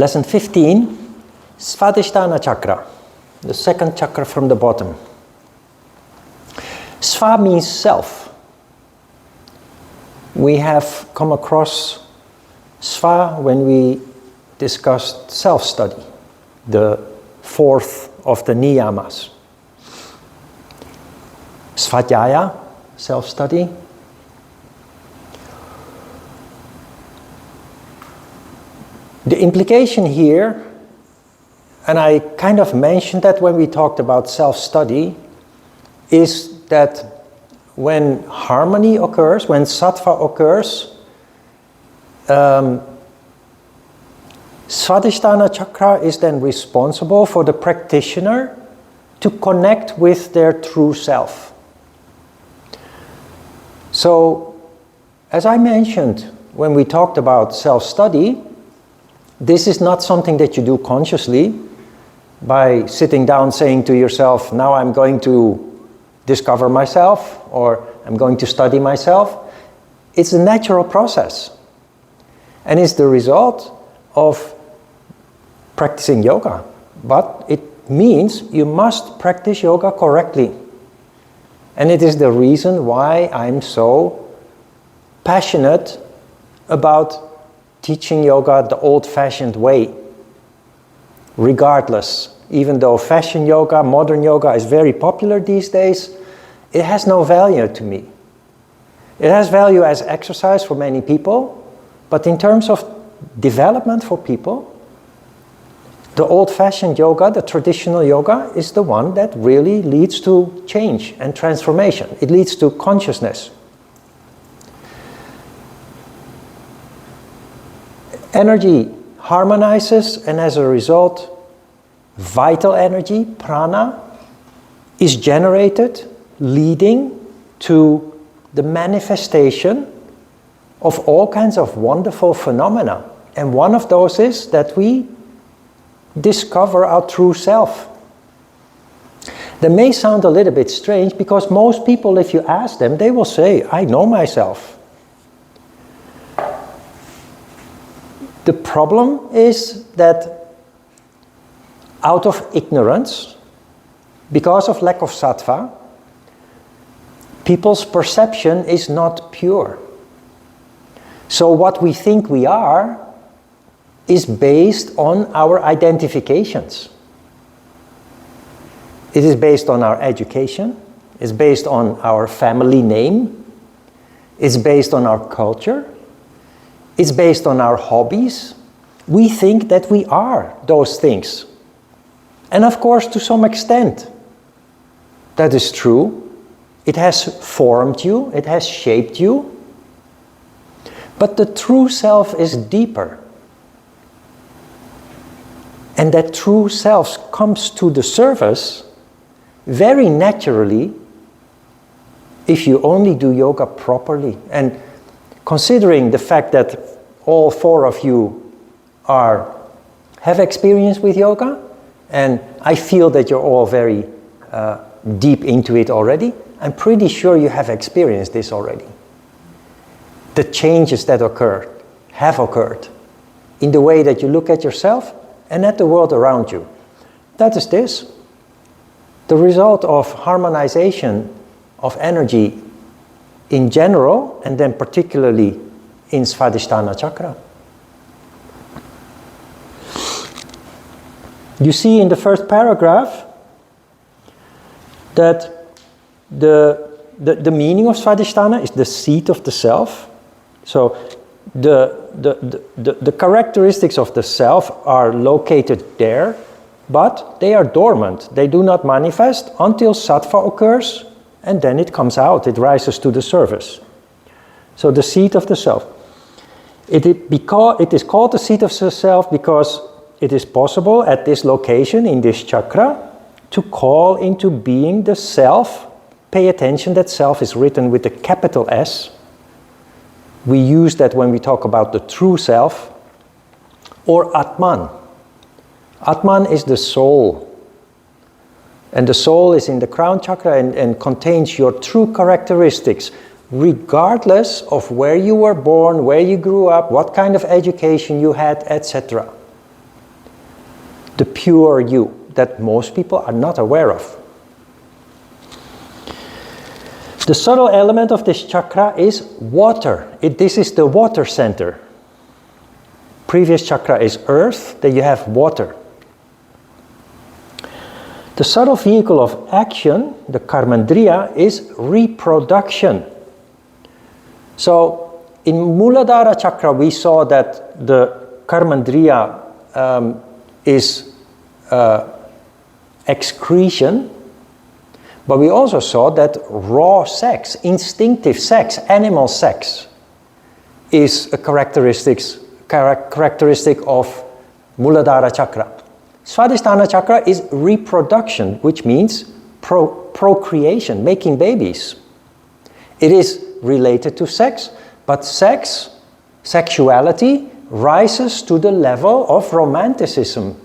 Lesson 15, Svadhistana chakra, the second chakra from the bottom. Sva means self. We have come across Sva when we discussed self-study, the fourth of the niyamas. Svadhyaya, self-study. The implication here, and I kind of mentioned that when we talked about self-study, is that when harmony occurs, when sattva occurs, Svadhisthana chakra is then responsible for the practitioner to connect with their true self. So, as I mentioned when we talked about self-study, this is not something that you do consciously by sitting down saying to yourself, now I'm going to discover myself, or I'm going to study myself. It's a natural process. And it's the result of practicing yoga. But it means you must practice yoga correctly. And it is the reason why I'm so passionate about teaching yoga the old-fashioned way. Regardless, even though fashion yoga, modern yoga is very popular these days, it has no value to me. It has value as exercise for many people, but in terms of development for people, the old-fashioned yoga, the traditional yoga, is the one that really leads to change and transformation. It leads to consciousness. Energy harmonizes, and as a result, vital energy, prana, is generated, leading to the manifestation of all kinds of wonderful phenomena. And one of those is that we discover our true self. That may sound a little bit strange, because most people, if you ask them, they will say, I know myself. The problem is that out of ignorance, because of lack of sattva, people's perception is not pure. So what we think we are is based on our identifications. It is based on our education, it's based on our family name, it's based on our culture, it's based on our hobbies. We think that we are those things. And of course, to some extent, that is true. It has formed you, it has shaped you. But the true self is deeper. And that true self comes to the surface very naturally if you only do yoga properly. And considering the fact that all four of you have experience with yoga, and I feel that you're all very deep into it already, I'm pretty sure you have experienced this already. The changes that have occurred in the way that you look at yourself and at the world around you. That is this. The result of harmonization of energy in general, and then particularly in Svadhisthana chakra. You see in the first paragraph that the meaning of Svadhisthana is the seat of the self. So the characteristics of the self are located there, but they are dormant. They do not manifest until sattva occurs, and then it comes out, it rises to the surface. So the seat of the self. It is called the seat of the self because it is possible at this location, in this chakra, to call into being the self. Pay attention that self is written with a capital S. We use that when we talk about the true self. Or Atman. Atman is the soul. And the soul is in the crown chakra and contains your true characteristics, regardless of where you were born, where you grew up, what kind of education you had, etc. the pure you that most people are not aware of. The subtle element of this chakra is water. This is the water center. Previous chakra is earth, then you have water. The subtle vehicle of action, the karmandriya, is reproduction. So in Muladhara chakra we saw that the karmandriya is excretion, but we also saw that raw sex, instinctive sex, animal sex, is a characteristic of Muladhara chakra. Svadhisthana chakra is reproduction, which means procreation, making babies. It is related to sex, but sexuality rises to the level of romanticism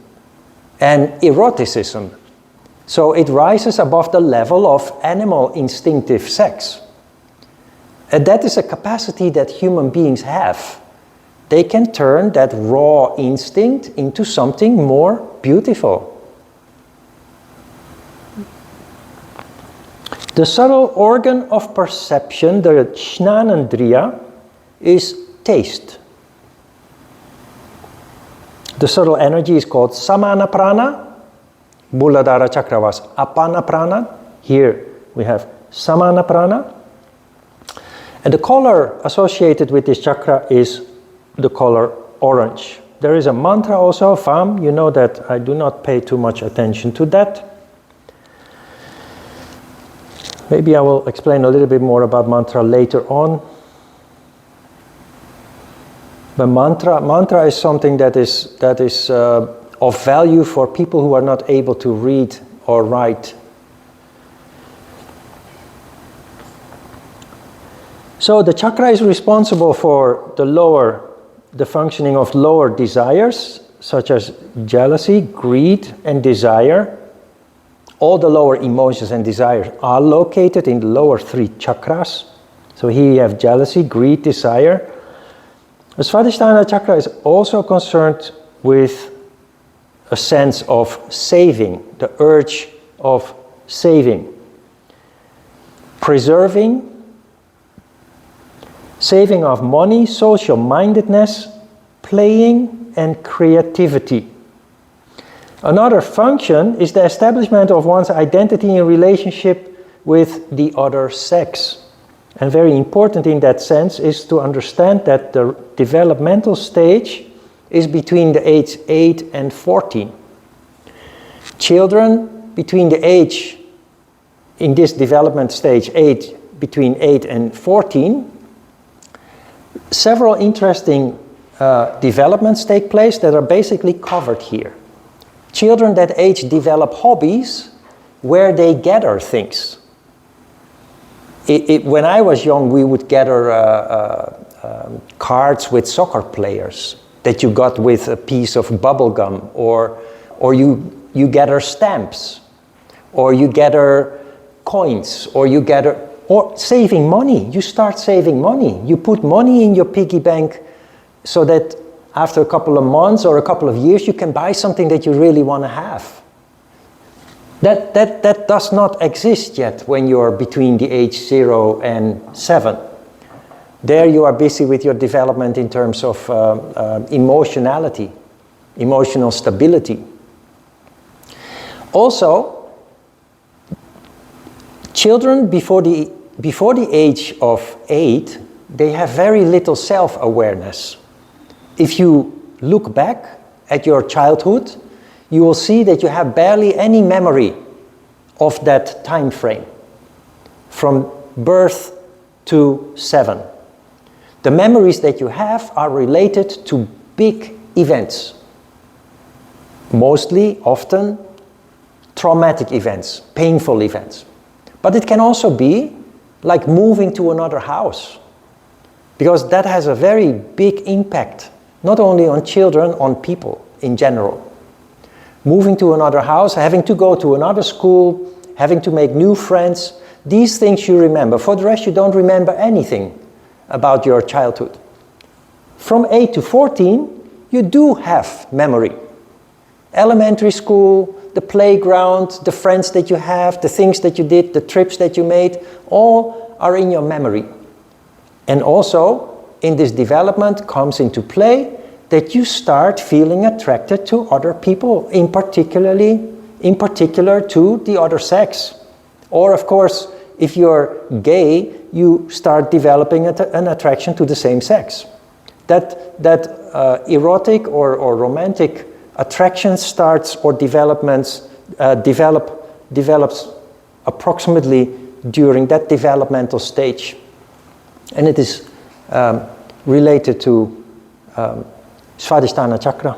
and eroticism. So it rises above the level of animal instinctive sex. And that is a capacity that human beings have. They can turn that raw instinct into something more beautiful. The subtle organ of perception, the jnanendriya, is taste. The subtle energy is called Samana Prana. Muladhara chakra was Apana Prana. Here we have Samana Prana. And the color associated with this chakra is the color orange. There is a mantra also, Vam. You know that I do not pay too much attention to that. Maybe I will explain a little bit more about mantra later on. But mantra is something that is of value for people who are not able to read or write. So the chakra is responsible for the functioning of lower desires, such as jealousy, greed, and desire. All the lower emotions and desires are located in the lower three chakras. So here you have jealousy, greed, desire. The Svadhisthana chakra is also concerned with a sense of saving, the urge of saving, preserving, saving of money, social mindedness, playing, and creativity. Another function is the establishment of one's identity in relationship with the other sex. And very important in that sense is to understand that the developmental stage is between the age 8 and 14. Children between the age, in this development stage, between 8 and 14, several interesting developments take place that are basically covered here. Children that age develop hobbies where they gather things. When I was young, we would gather cards with soccer players that you got with a piece of bubble gum, or you gather stamps, or you gather coins, or saving money. You start saving money. You put money in your piggy bank so that after a couple of months or a couple of years you can buy something that you really want to have. That does not exist yet when you're between the age 0 and 7. There you are busy with your development in terms of emotionality, emotional stability. Also, children before the age of 8, they have very little self-awareness. If you look back at your childhood, you will see that you have barely any memory of that time frame, from birth to 7. The memories that you have are related to big events, mostly, often, traumatic events, painful events. But it can also be like moving to another house, because that has a very big impact, not only on children, on people in general. Moving to another house, having to go to another school, having to make new friends, these things you remember. For the rest, you don't remember anything about your childhood. From 8 to 14, you do have memory. Elementary school, the playground, the friends that you have, the things that you did, the trips that you made, all are in your memory. And also, in this development comes into play that you start feeling attracted to other people, in particular to the other sex. Or of course, if you're gay, you start developing an attraction to the same sex. That erotic or romantic attraction starts or develops approximately during that developmental stage. And it is related to Svadhistana chakra.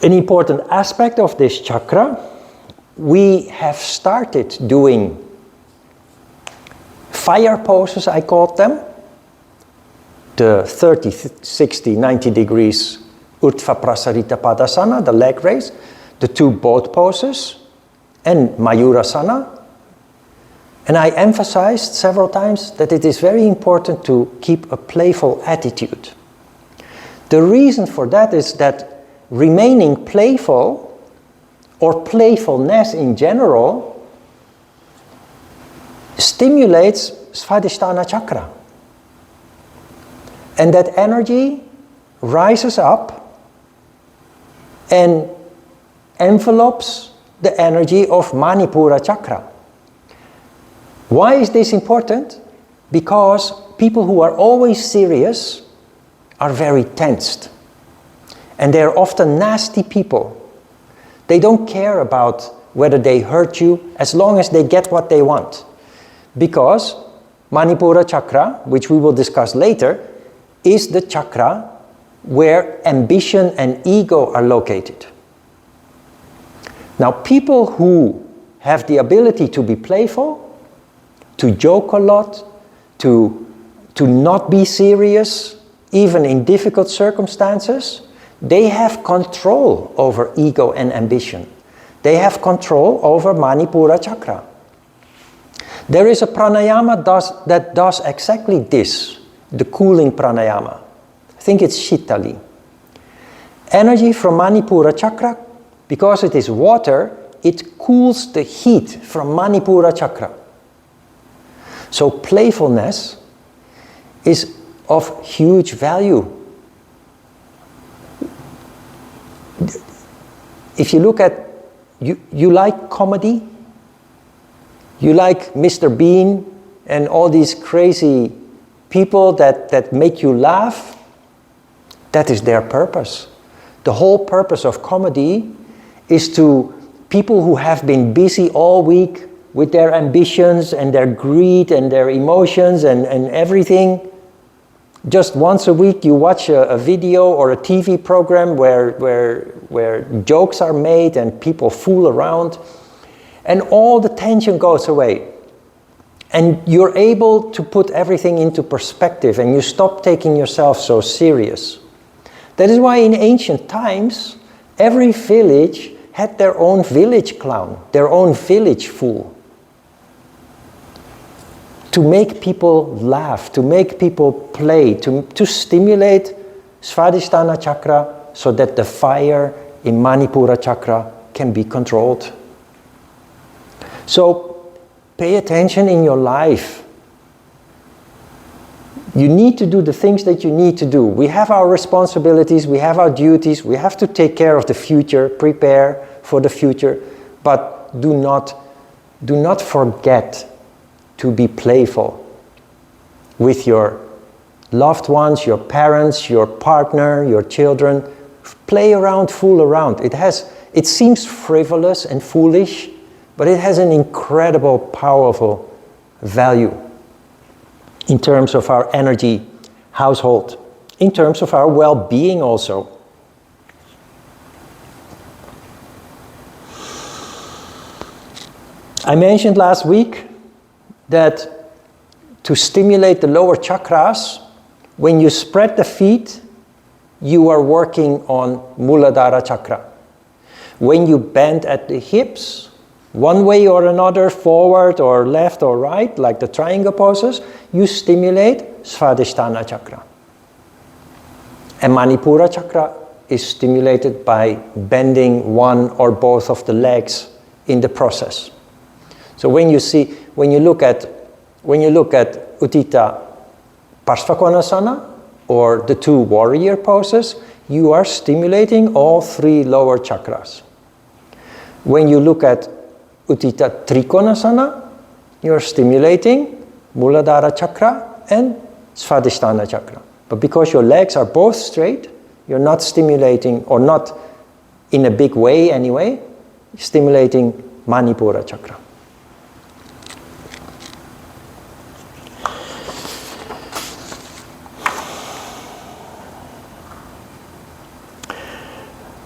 An important aspect of this chakra, we have started doing fire poses, I called them. The 30, 60, 90 degrees Urdhva Prasarita Padasana, the leg raise, the two boat poses, and Mayurasana. And I emphasized several times that it is very important to keep a playful attitude. The reason for that is that remaining playful, or playfulness in general, stimulates Svadhisthana chakra. And that energy rises up and envelopes the energy of Manipura chakra. Why is this important? Because people who are always serious are very tensed. And they're often nasty people. They don't care about whether they hurt you as long as they get what they want. Because Manipura chakra, which we will discuss later, is the chakra where ambition and ego are located. Now, people who have the ability to be playful, to joke a lot, to not be serious, even in difficult circumstances, they have control over ego and ambition. They have control over Manipura chakra. There is a pranayama that does exactly this, the cooling pranayama. I think it's Shitali. Energy from Manipura chakra, because it is water, it cools the heat from Manipura chakra. So playfulness is of huge value. If you look at, you like comedy, you like Mr. Bean and all these crazy people that make you laugh, that is their purpose. The whole purpose of comedy is to people who have been busy all week with their ambitions and their greed and their emotions and everything. Just once a week you watch a video or a TV program where jokes are made and people fool around, and all the tension goes away. And you're able to put everything into perspective and you stop taking yourself so serious. That is why in ancient times, every village had their own village clown, their own village fool. To make people laugh, to make people play, to stimulate Svadhisthana chakra so that the fire in Manipura chakra can be controlled. So pay attention in your life. You need to do the things that you need to do. We have our responsibilities, we have our duties, we have to take care of the future, prepare for the future, but do not forget to be playful with your loved ones, your parents, your partner, your children. Play around, fool around. It seems frivolous and foolish, but it has an incredible, powerful value in terms of our energy household, in terms of our well-being also. I mentioned last week that to stimulate the lower chakras, when you spread the feet, you are working on Muladhara chakra. When you bend at the hips, one way or another, forward or left or right, like the triangle poses, you stimulate Svadhisthana chakra. And Manipura chakra is stimulated by bending one or both of the legs in the process. So when you look at Utthita Parsvakonasana or the two warrior poses, you are stimulating all three lower chakras. When you look at Utthita Trikonasana, you are stimulating Muladhara chakra and Svadhistana chakra. But because your legs are both straight, you're not stimulating, or not in a big way anyway, stimulating Manipura chakra.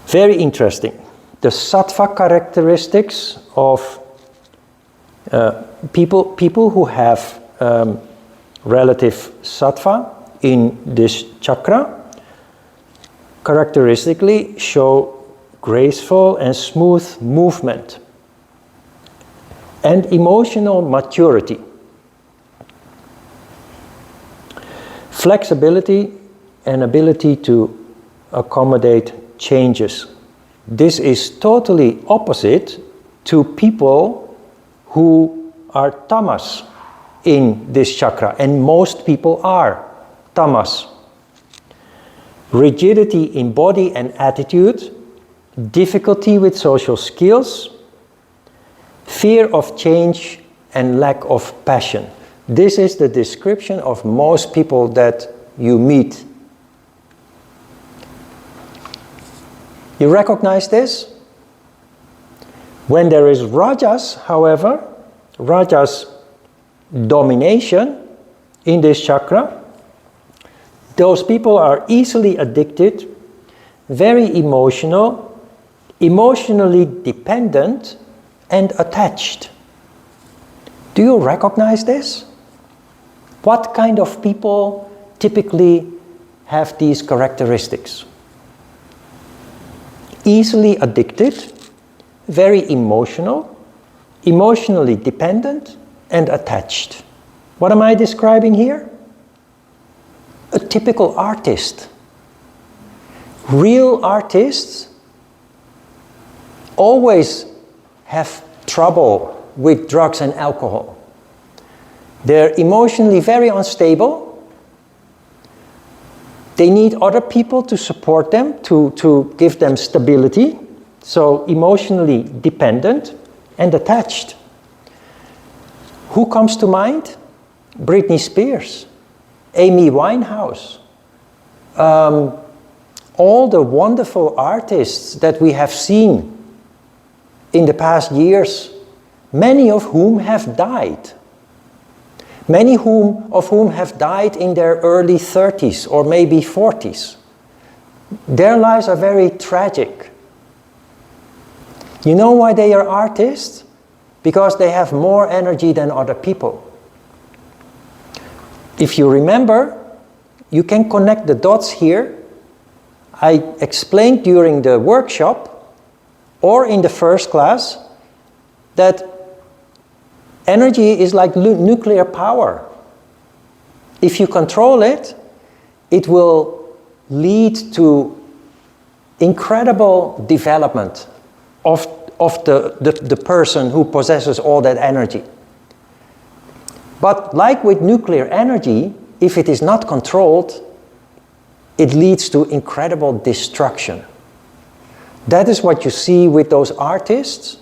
Very interesting. The Sattva characteristics of people who have relative Sattva in this chakra characteristically show graceful and smooth movement and emotional maturity, flexibility and ability to accommodate changes. This is totally opposite to people who are tamas in this chakra, and most people are tamas. Rigidity in body and attitude, difficulty with social skills, fear of change and lack of passion. This is the description of most people that you meet. You recognize this? When there is rajas, however, rajas domination in this chakra, those people are easily addicted, very emotional, emotionally dependent, and attached. Do you recognize this? What kind of people typically have these characteristics? Easily addicted, very emotional, emotionally dependent, and attached. What am I describing here? A typical artist. Real artists always have trouble with drugs and alcohol. They're emotionally very unstable. They need other people to support them, to give them stability. So emotionally dependent and attached. Who comes to mind? Britney Spears, Amy Winehouse, all the wonderful artists that we have seen in the past years, many of whom have died. Many of whom have died in their early 30s or maybe 40s. Their lives are very tragic. You know why they are artists? Because they have more energy than other people. If you remember, you can connect the dots here. I explained during the workshop or in the first class that energy is like nuclear power. If you control it, it will lead to incredible development of the person who possesses all that energy. But like with nuclear energy, if it is not controlled, it leads to incredible destruction. That is what you see with those artists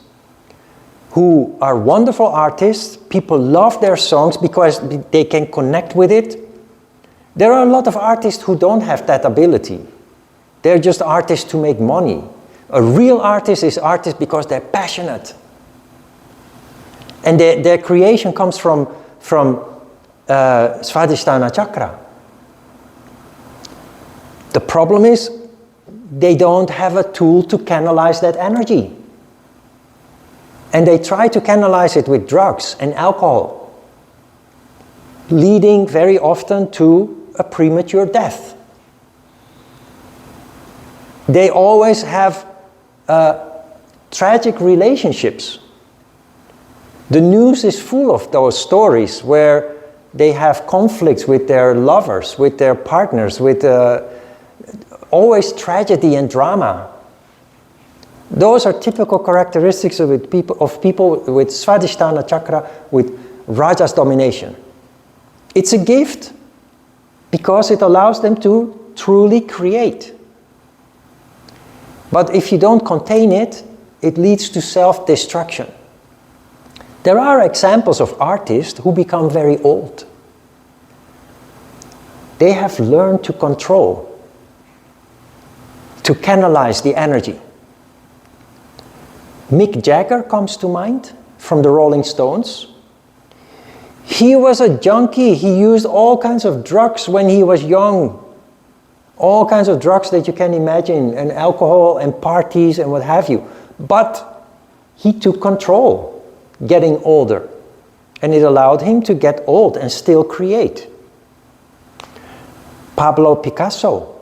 who are wonderful artists. People love their songs because they can connect with it. There are a lot of artists who don't have that ability. They're just artists to make money. A real artist is artist because they're passionate. And their creation comes from Svadhistana chakra. The problem is they don't have a tool to canalize that energy. And they try to canalize it with drugs and alcohol, leading very often to a premature death. They always have tragic relationships. The news is full of those stories where they have conflicts with their lovers, with their partners, with always tragedy and drama. Those are typical characteristics of people with Svadhistana chakra, with Raja's domination. It's a gift because it allows them to truly create. But if you don't contain it, it leads to self-destruction. There are examples of artists who become very old. They have learned to control, to canalize the energy. Mick Jagger comes to mind from the Rolling Stones. He was a junkie. He used all kinds of drugs when he was young. All kinds of drugs that you can imagine, and alcohol and parties and what have you. But he took control, getting older. And it allowed him to get old and still create. Pablo Picasso.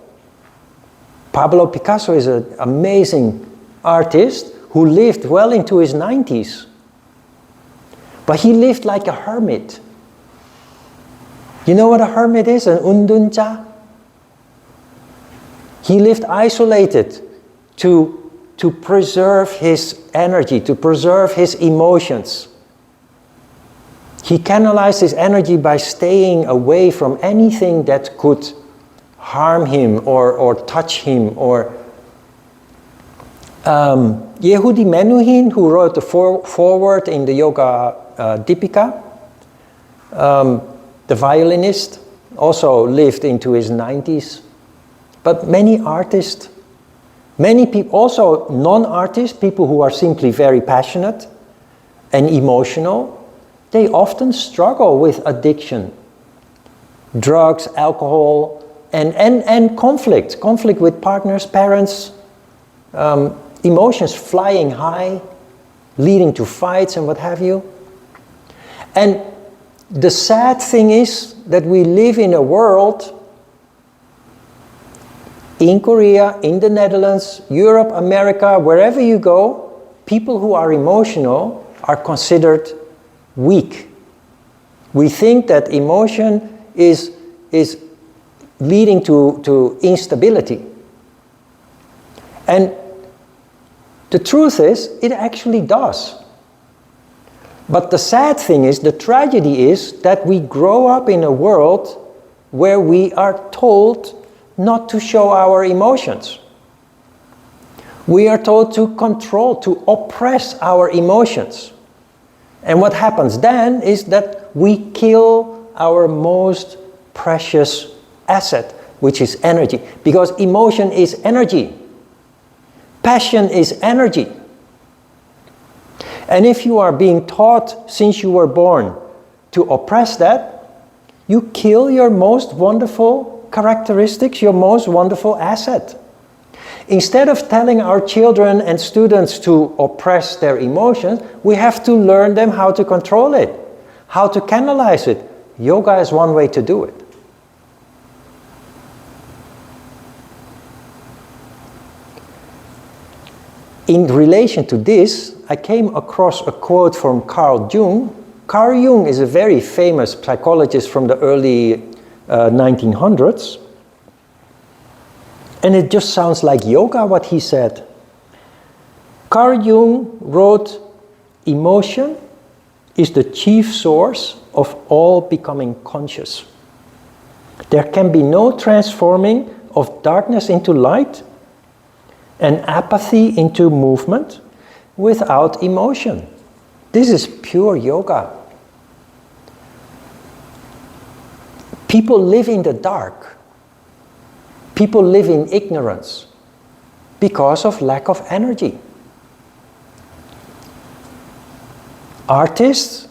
Pablo Picasso is an amazing artist who lived well into his 90s. But he lived like a hermit. You know what a hermit is? An unduncha? He lived isolated to preserve his energy, to preserve his emotions. He canalized his energy by staying away from anything that could harm him or touch him. Or Yehudi Menuhin, who wrote the foreword in the Yoga Dipika, the violinist, also lived into his 90s. But many artists, many people, also non-artists, people who are simply very passionate and emotional, they often struggle with addiction, drugs, alcohol, and conflict with partners, parents, emotions flying high, leading to fights and what have you. And the sad thing is that we live in a world in Korea, in the Netherlands, Europe, America, wherever you go, people who are emotional are considered weak. We think that emotion is leading to instability. And the truth is, it actually does. But the sad thing is, the tragedy is that we grow up in a world where we are told not to show our emotions. We are told to control, to oppress our emotions. And what happens then is that we kill our most precious asset, which is energy. Because emotion is energy. Passion is energy. And if you are being taught since you were born to oppress that, you kill your most wonderful characteristics, your most wonderful asset. Instead of telling our children and students to oppress their emotions, we have to learn them how to control it, how to canalize it. Yoga is one way to do it. In relation to this, I came across a quote from Carl Jung. Carl Jung is a very famous psychologist from the early 1900s. And it just sounds like yoga, what he said. Carl Jung wrote, "Emotion is the chief source of all becoming conscious. There can be no transforming of darkness into light and apathy into movement without emotion." This is pure yoga. People live in the dark. People live in ignorance because of lack of energy. Artists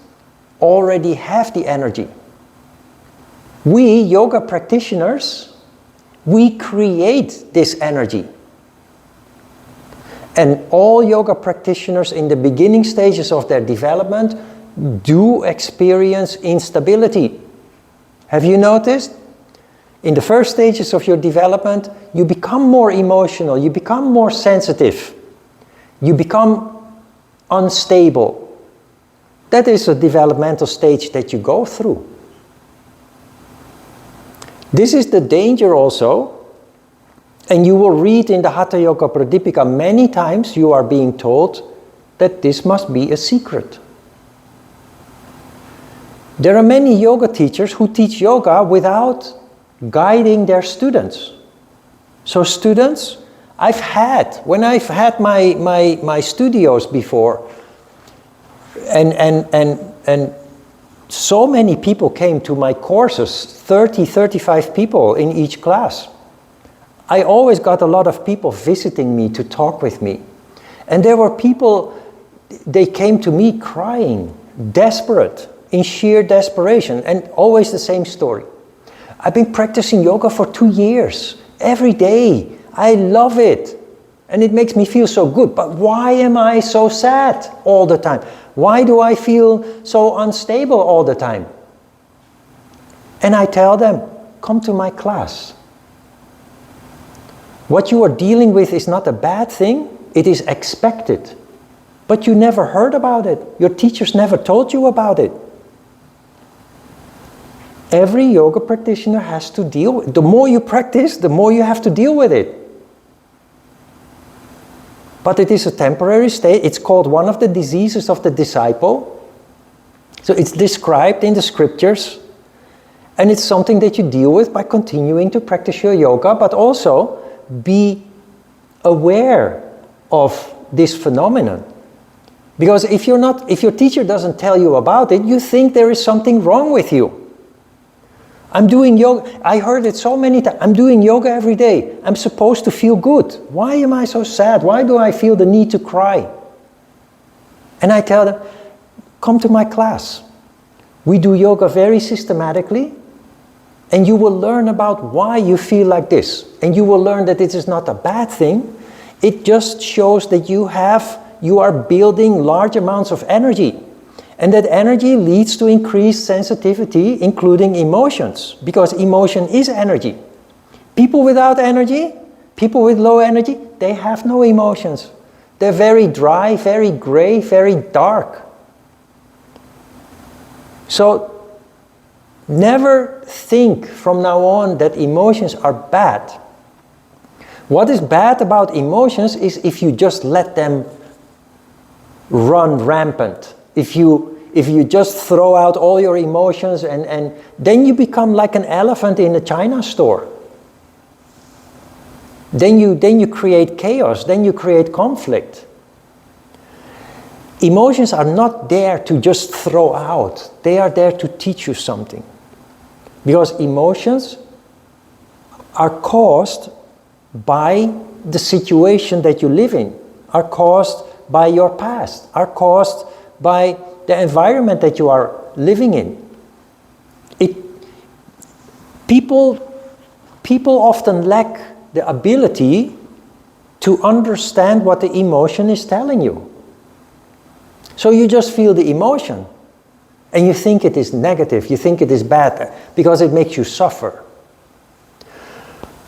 already have the energy. We, yoga practitioners, we create this energy. And all yoga practitioners in the beginning stages of their development do experience instability. Have you noticed? In the first stages of your development, you become more emotional, you become more sensitive, you become unstable. That is a developmental stage that you go through. This is the danger also And you will read in the Hatha Yoga Pradipika many times you are being told that this must be a secret. There are many yoga teachers who teach yoga without guiding their students. So students, when I've had my studios before, and so many people came to my courses, 30, 35 people in each class. I always got a lot of people visiting me to talk with me. And there were people, they came to me crying, desperate, in sheer desperation, and always the same story. I've been practicing yoga for 2 years, every day. I love it. And it makes me feel so good. But why am I so sad all the time? Why do I feel so unstable all the time? And I tell them, come to my class. What you are dealing with is not a bad thing, it is expected. But you never heard about it. Your teachers never told you about it. Every yoga practitioner has to deal with it. The more you practice, the more you have to deal with it. But it is a temporary state. It's called one of the diseases of the disciple. So it's described in the scriptures. And it's something that you deal with by continuing to practice your yoga, but also be aware of this phenomenon. Because if your teacher doesn't tell you about it, you think there is something wrong with you. I'm doing yoga, I heard it so many times, I'm doing yoga every day. I'm supposed to feel good. Why am I so sad? Why do I feel the need to cry? And I tell them, come to my class. We do yoga very systematically, and you will learn about why you feel like this. And you will learn that this is not a bad thing. It just shows that you are building large amounts of energy. And that energy leads to increased sensitivity, including emotions, because emotion is energy. People without energy, people with low energy, they have no emotions. They're very dry, very gray, very dark. So never think from now on that emotions are bad. What is bad about emotions is if you just let them run rampant. If you just throw out all your emotions and then you become like an elephant in a China store. Then you create chaos, then you create conflict. Emotions are not there to just throw out. They are there to teach you something. Because emotions are caused by the situation that you live in, are caused by your past, are caused by the environment that you are living in. People often lack the ability to understand what the emotion is telling you. So you just feel the emotion and you think it is negative, you think it is bad because it makes you suffer.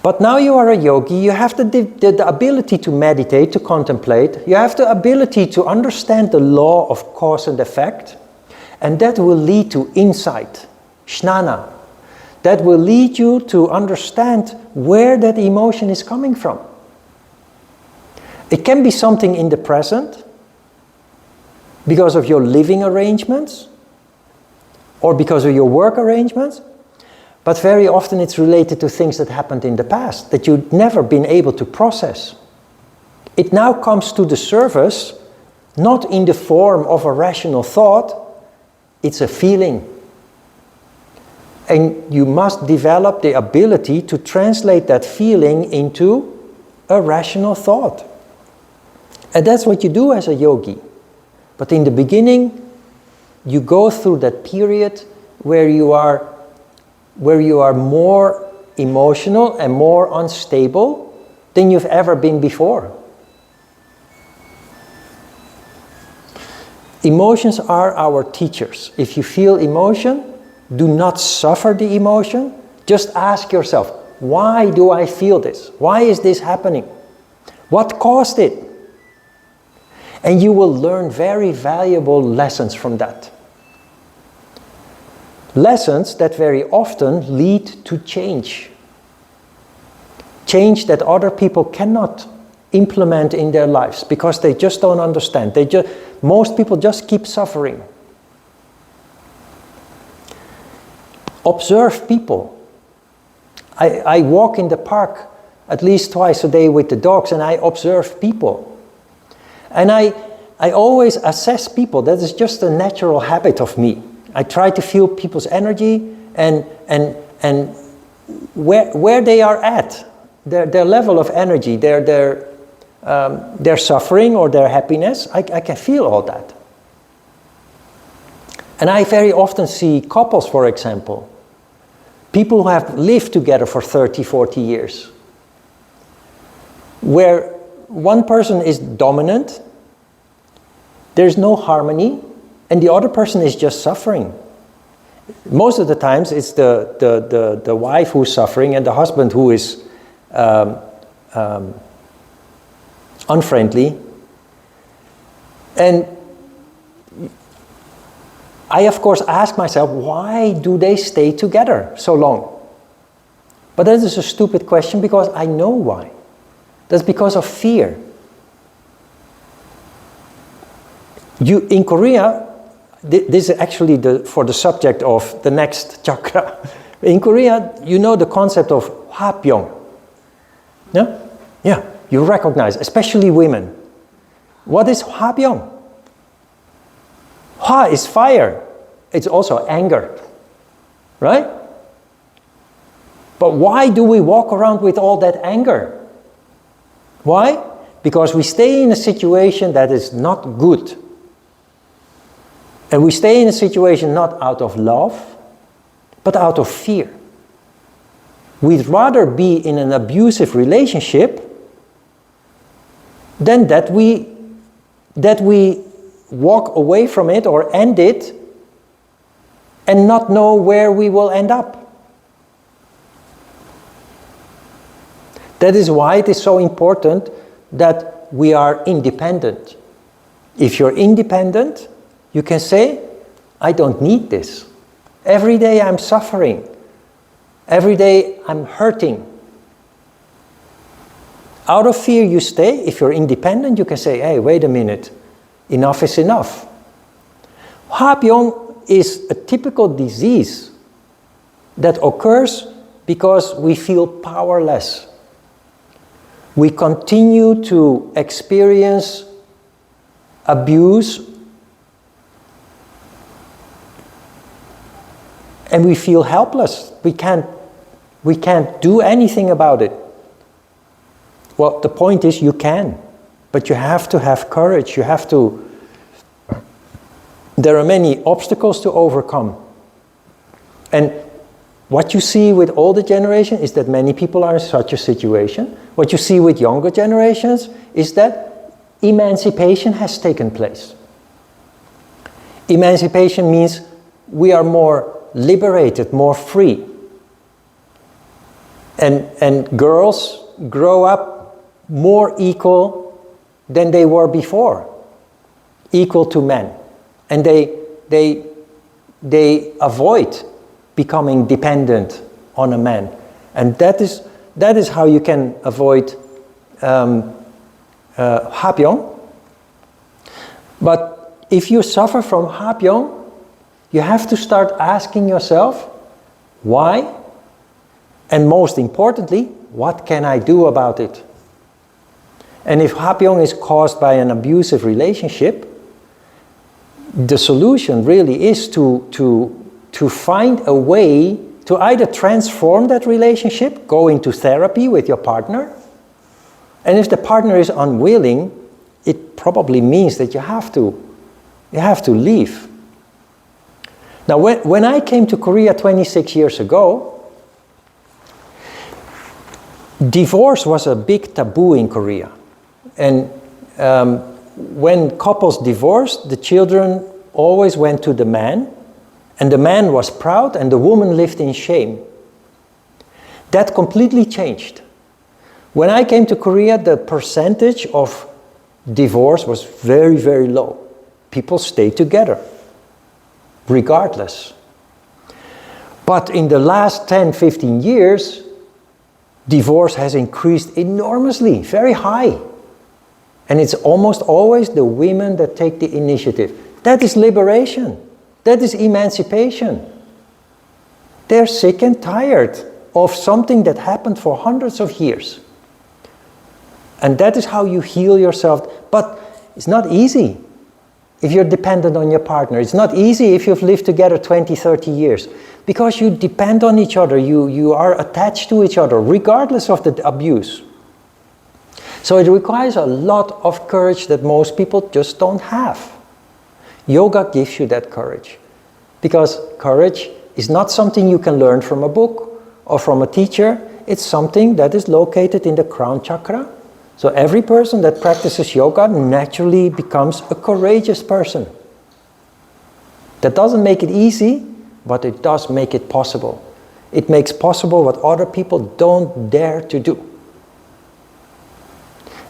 But now you are a yogi, you have the ability to meditate, to contemplate. You have the ability to understand the law of cause and effect. And that will lead to insight, jnana. That will lead you to understand where that emotion is coming from. It can be something in the present, because of your living arrangements, or because of your work arrangements. But very often it's related to things that happened in the past that you've never been able to process. It now comes to the surface, not in the form of a rational thought, it's a feeling. And you must develop the ability to translate that feeling into a rational thought. And that's what you do as a yogi. But in the beginning, you go through that period where you are more emotional and more unstable than you've ever been before. Emotions are our teachers. If you feel emotion, do not suffer the emotion. Just ask yourself, why do I feel this? Why is this happening? What caused it? And you will learn very valuable lessons from that. Lessons that very often lead to change. change that other people cannot implement in their lives because they just don't understand. Most people just keep suffering. Observe people. I walk in the park at least twice a day with the dogs, and I observe people. And I always assess people. That is just a natural habit of me. I try to feel people's energy and where they are at, their level of energy, their suffering or their happiness. I can feel all that. And I very often see couples, for example, people who have lived together for 30, 40 years, where one person is dominant, there's no harmony, and the other person is just suffering. Most of the times it's the wife who's suffering and the husband who is unfriendly. And I, of course, ask myself, why do they stay together so long? But that is a stupid question because I know why. That's because of fear. In Korea, this is actually for the subject of the next chakra. In Korea, you know the concept of Hopion. Yeah? Yeah, you recognize, especially women. What is Hopion? Ha is fire. It's also anger. Right? But why do we walk around with all that anger? Why? Because we stay in a situation that is not good. And we stay in a situation not out of love, but out of fear. We'd rather be in an abusive relationship than that we walk away from it or end it and not know where we will end up. That is why it is so important that we are independent. If you're independent, you can say, I don't need this. Every day I'm suffering. Every day I'm hurting. Out of fear you stay. If you're independent, you can say, hey, wait a minute. Enough is enough. Hopion is a typical disease that occurs because we feel powerless. We continue to experience abuse and we feel helpless. We can't do anything about it. Well, the point is you can, but you have to have courage. There are many obstacles to overcome. And what you see with older generation is that many people are in such a situation. What you see with younger generations is that emancipation has taken place. Emancipation means we are more liberated, more free. And girls grow up more equal than they were before, equal to men. And they avoid becoming dependent on a man. And that is how you can avoid Hopion. But if you suffer from Hopion, you have to start asking yourself, why? And most importantly, what can I do about it? And if Hopion is caused by an abusive relationship, the solution really is to find a way to either transform that relationship, go into therapy with your partner, and if the partner is unwilling, it probably means that you have to leave. Now, when I came to Korea 26 years ago, divorce was a big taboo in Korea. And when couples divorced, the children always went to the man, and the man was proud and the woman lived in shame. That completely changed. When I came to Korea, the percentage of divorce was very, very low. People stayed together, regardless. But in the last 10, 15 years, Divorce has increased enormously, very high. And it's almost always the women that take the initiative. That is liberation. That is emancipation. They're sick and tired of something that happened for hundreds of years. And that is how you heal yourself. But it's not easy if you're dependent on your partner. It's not easy if you've lived together 20, 30 years. Because you depend on each other. You are attached to each other, regardless of the abuse. So it requires a lot of courage that most people just don't have. Yoga gives you that courage. Because courage is not something you can learn from a book or from a teacher. It's something that is located in the crown chakra. So every person that practices yoga naturally becomes a courageous person. That doesn't make it easy, but it does make it possible. It makes possible what other people don't dare to do.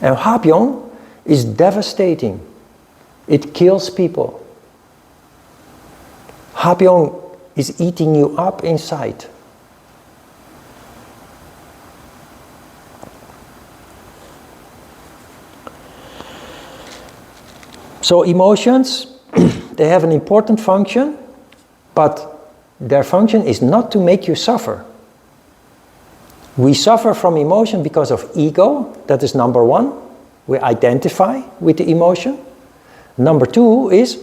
And Hopion is devastating. It kills people. Hopion is eating you up inside. So emotions, they have an important function, but their function is not to make you suffer. We suffer from emotion because of ego, that is number one. We identify with the emotion. Number two is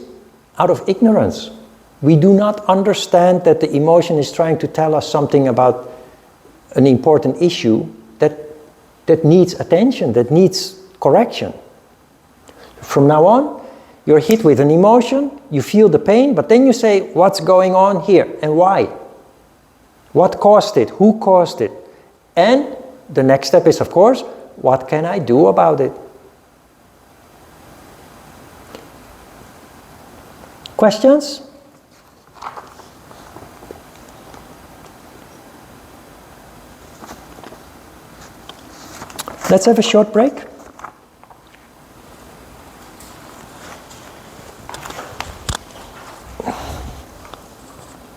out of ignorance. We do not understand that the emotion is trying to tell us something about an important issue that needs attention, that needs correction. From now on, you're hit with an emotion, you feel the pain, but then you say, what's going on here and why? What caused it? Who caused it? And the next step is, of course, what can I do about it? Questions? Let's have a short break.